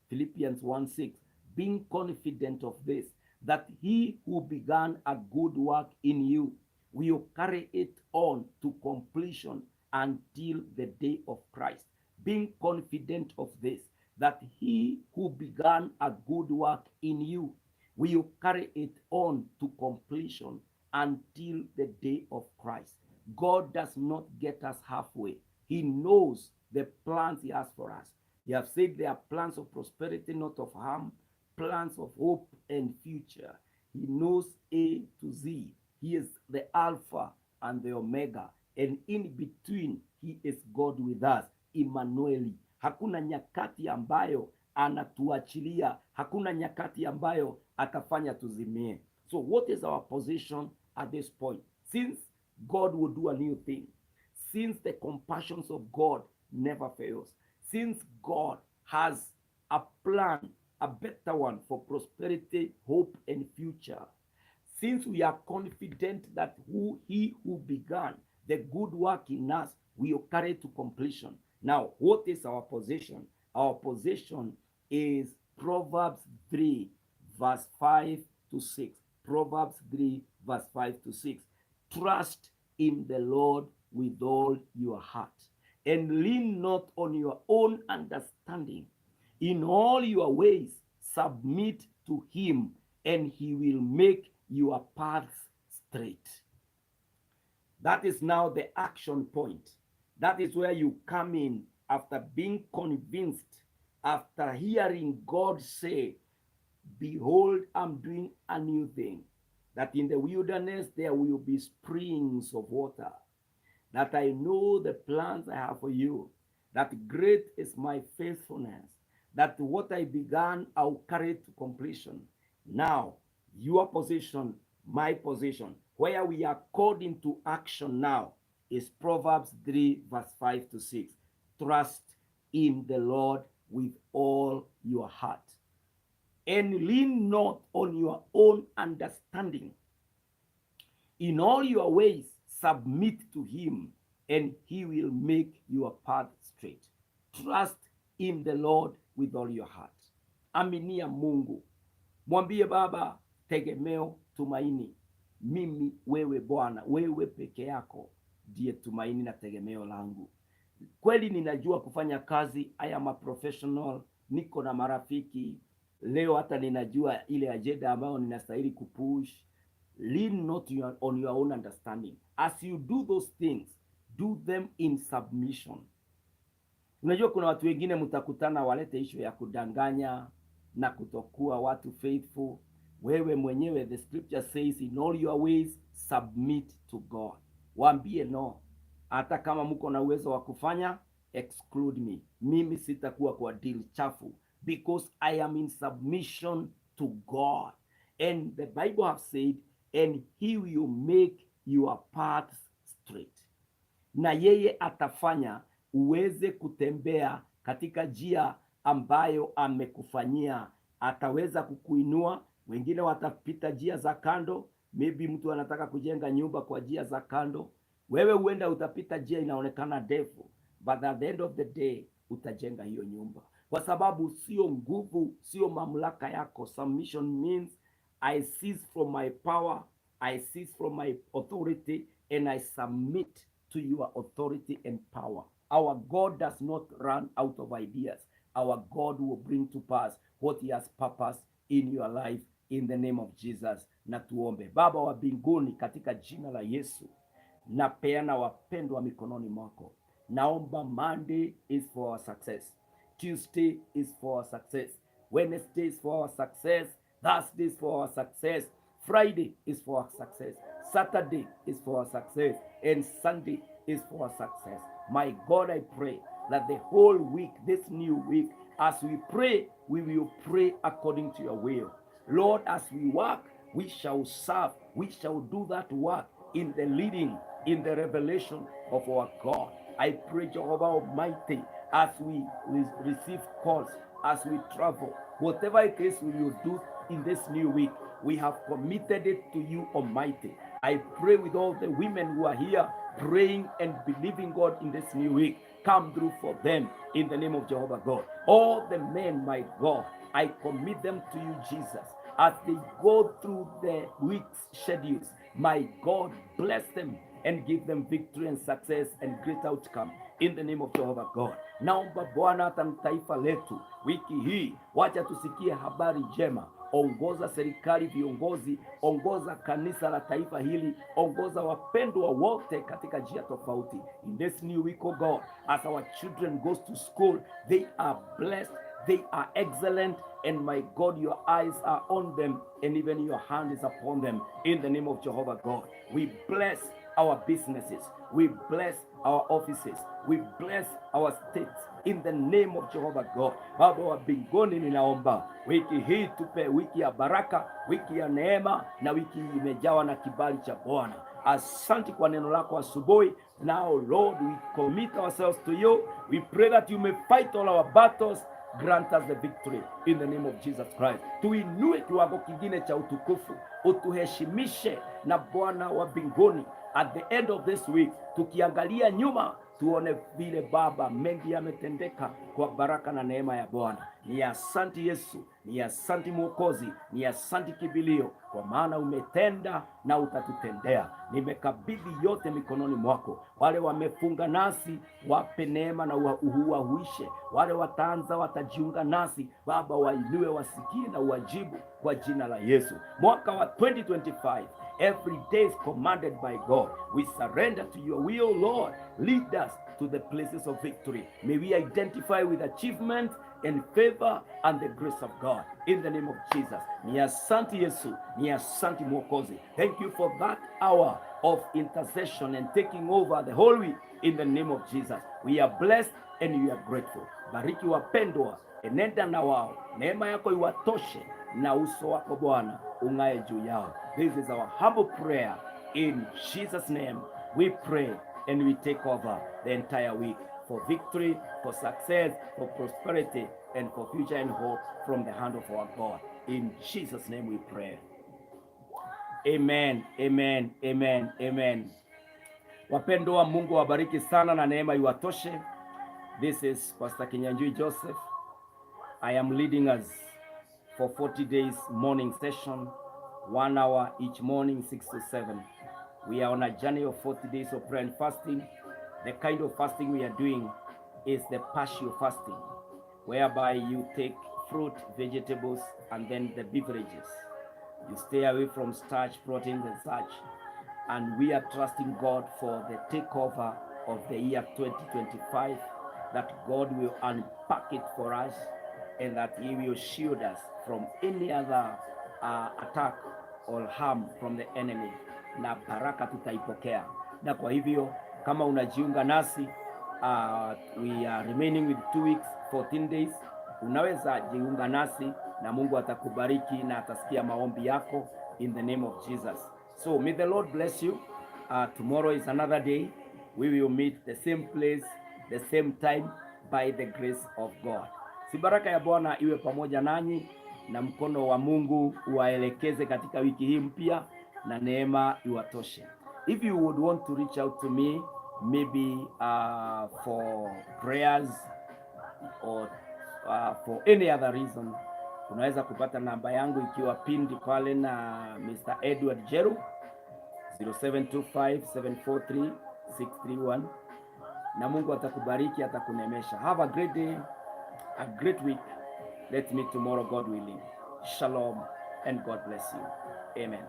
[SPEAKER 1] Philippians 1:6, being confident of this, that he who began a good work in you will carry it on to completion until the day of Christ. Being confident of this, that he who began a good work in you will carry it on to completion until the day of Christ. God does not get us halfway. He knows the plans he has for us. He has said they are plans of prosperity, not of harm, plans of hope and future. He knows A to Z. He is the Alpha and the Omega. And in between, he is God with us, Emmanuel. Hakuna nyakati ambayo anatuachilia. Hakuna nyakati ambayo atafanya tuzimie. So what is our position at this point? Since God will do a new thing, since the compassions of God never fails, since God has a plan, a better one for prosperity, hope, and future, since we are confident that he who began the good work in us will carry to completion. Now, what is our position? Our position is Proverbs 3, verse 5 to 6. Proverbs 3, verse 5 to 6. Trust in the Lord with all your heart, and lean not on your own understanding. In all your ways submit to him, and he will make your paths straight. That is now the action point. That is where you come in after being convinced, after hearing God say, behold, I'm doing a new thing. That in the wilderness there will be springs of water. That I know the plans I have for you. That great is my faithfulness. That what I began, I'll carry to completion. Now, your position, my position, where we are called into action now, is Proverbs 3, verse 5 to 6. Trust in the Lord with all your heart, and lean not on your own understanding. In all your ways, submit to him, and he will make your path straight. Trust in the Lord with all your heart. Aminia Mungu. Mwambie Baba, tegemeo, tumaini. Mimi, wewe Bwana, wewe peke yako ndiye tumaini na tegemeo langu. Kweli ninajua kufanya kazi, I am a professional, niko na marafiki. Leo hata ninajua ile agenda ambayo ninastahili kupush. Lean not on your own understanding. As you do those things, do them in submission. Unajua kuna watu wengine mtakutana walete issue ya kudanganya na kutokuwa watu faithful. Wewe mwenyewe, the scripture says, in all your ways submit to God. Waambie no. Hata kama mko na uwezo wa kufanya, exclude me. Mimi sitakuwa kwa deal chafu, because I am in submission to God. And the Bible have said, and he will make your paths straight. Na yeye atafanya uweze kutembea katika njia ambayo amekufanyia. Ataweza kukuinua. Wengine watapita njia za kando. Maybe mtu anataka kujenga nyumba kwa njia za kando. Wewe huenda utapita njia inaonekana ndefu, but at the end of the day utajenga hiyo nyumba, kwa sababu sio nguvu, sio mamlaka yako. Submission means I cease from my power, I cease from my authority, and I submit to your authority and power. Our God does not run out of ideas. Our God will bring to pass what he has purposed in your life, in the name of Jesus. Na tuombe. Baba wa mbinguni, katika jina la Yesu, napeana wapendwa mikononi mwako. Naomba Monday is for our success. Tuesday is for our success. Wednesday is for our success. Thursday is for our success. Friday is for our success. Saturday is for our success. And Sunday is for our success. My God, I pray that the whole week, this new week, as we pray, we will pray according to your will. Lord, as we work, we shall serve. We shall do that work in the leading, in the revelation of our God. I pray, Jehovah Almighty, as we receive calls, as we travel, whatever it is we will do in this new week, we have committed it to you, Almighty. I pray with all the women who are here praying and believing God in this new week. Come through for them in the name of Jehovah God. All the men, my God, I commit them to you, Jesus, as they go through the week's schedules. My God, bless them and give them victory and success and great outcome in the name of Jehovah God. Naomba Bwana, hata taifa letu wiki hii, wacha tusikie habari njema. Ongoza serikali, viongozi, ongoza kanisa la taifa hili, ongoza wapendwa wote katika njia tofauti. In this new week, oh God, as our children goes to school, they are blessed, they are excellent, and my God, your eyes are on them, and even your hand is upon them. In the name of Jehovah God, we bless our businesses, we bless our offices, we bless our states. In the name of Jehovah God. Baba wa mbinguni, ninaomba wiki hii tupe wiki ya baraka, wiki ya neema, na wiki imejawa na kibali cha Bwana. Asante kwa neno lako asubuhi. Now Lord, we commit ourselves to you. We pray that you may fight all our battles. Grant us the victory in the name of Jesus Christ. Tuinue kiwango kingine cha utukufu, utuheshimishe na Bwana wa mbinguni. At the end of this week, tukiangalia nyuma, tuone vile Baba mengi yametendeka kwa baraka na neema ya Bwana. Ni asanti Yesu, ni asanti Mwokozi, ni asanti kibilio, kwa maana umetenda na utatutendea. Nimekabidhi yote mikononi mwako. Wale wamefunga nasi, wape neema na uhuishe. Wale wataanza watajiunga nasi, Baba wainue, wasikie na uwajibu kwa jina la Yesu. Mwaka wa 2025, every day is commanded by God. We surrender to your will, Lord. Lead us to the places of victory. May we identify with achievement and favor and the grace of God. In the name of Jesus. Ni asante Yesu, ni asante Mwokozi. Thank you for that hour of intercession and taking over the whole week. In the name of Jesus. We are blessed and we are grateful. Bariki wapendwa, enenda na wao. Neema yako iwatoshe na uso wako Bwana ungae juu yao. This is our humble prayer. In Jesus' name we pray and we take over the entire week for victory, for success, for prosperity, and for future and hope from the hand of our God. In Jesus' name we pray. Amen, amen, amen, amen. Wapendwa, Mungu wabariki sana na neema iwatoshe. This is Pastor Kinyanjui Joseph. I am leading us for 40 days morning session, 1 hour each morning, 6 to 7. We are on a journey of 40 days of prayer and fasting. The kind of fasting we are doing is the partial fasting, whereby you take fruit, vegetables, and then the beverages. You stay away from starch, proteins, and such. And we are trusting God for the takeover of the year 2025, that God will unpack it for us and that He will shield us from any other attack or harm from the enemy, na baraka tutaipokea. Na kwa hivyo kama unajiunga nasi, we are remaining with 2 weeks, 14 days. Unaweza jiunga nasi na Mungu atakubariki na atasikia maombi yako in the name of Jesus. So may the Lord bless you. Tomorrow is another day. We will meet the same place, the same time, by the grace of God. Si baraka ya Bwana iwe pamoja nanyi, na mkono wa Mungu uwaelekeze katika wiki hii mpya, na neema iwatoshe. If you would want to reach out to me, maybe for prayers or for any other reason, unaweza kupata namba yangu ikiwa pindi pale na Mr. Edward Jeru, 0725743631, na Mungu atakubariki, atakunemesha. Have a great day, a great week. Let's meet tomorrow, God willing. Shalom and God bless you. Amen.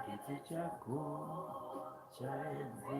[SPEAKER 1] Kiti chako cha enzi.